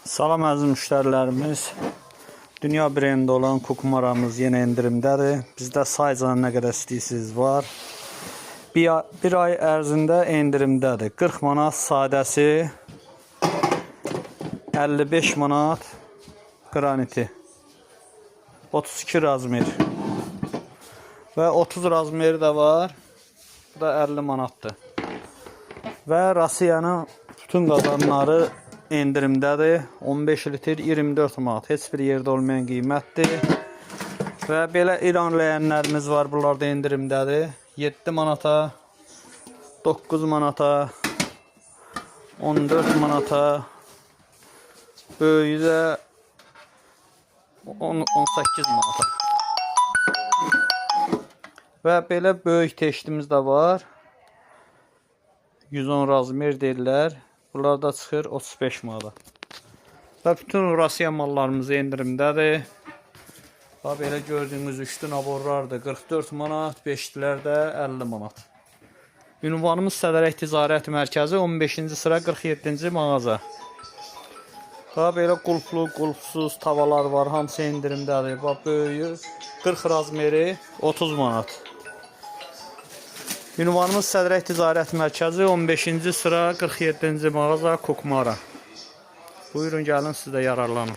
Salam əziz müştərilərimiz. Dünya brendi olan Kukumaramız yenə endirimdədir. Bizdə sayca nə qədər istəyirsiniz var. Bir ay ərzində endirimdədir. 40 manat sadəsi, 55 manat qraniti, 32 razmer və 30 razmeri də var. Bu da 50 manatdır. Və Rasiyanın bütün qazanları endirimdədir. 15 litr 24 manat. Heç bir yerdə olmayan qiymətdir. Və belə İran ləyənlərimiz var. Bunlar da endirimdədir. 7 manata, 9 manata, 14 manata, böyüyü də 18 manata. Və belə böyük teştimiz də var. 110 razmer deyirlər. Bunlar da çıxır 35 manata. Və bütün Rasiya mallarımız endirimdədir. Belə gördüyünüz 3 naborlardır 44 manat, 5'lər də 50 manat. Ünvanımız Sədərək Ticarət Mərkəzi 15-ci sıra 47-ci mağaza. Belə qulplu, qulpsuz tavalar var, hamısı endirimdədir. Böyüyü 40 razmeri 30 manat. Ünvanımız Sədərək Ticarət Mərkəzi 15-ci sıra 47-ci mağaza Kukumara. Buyurun gəlin, siz də yararlanın.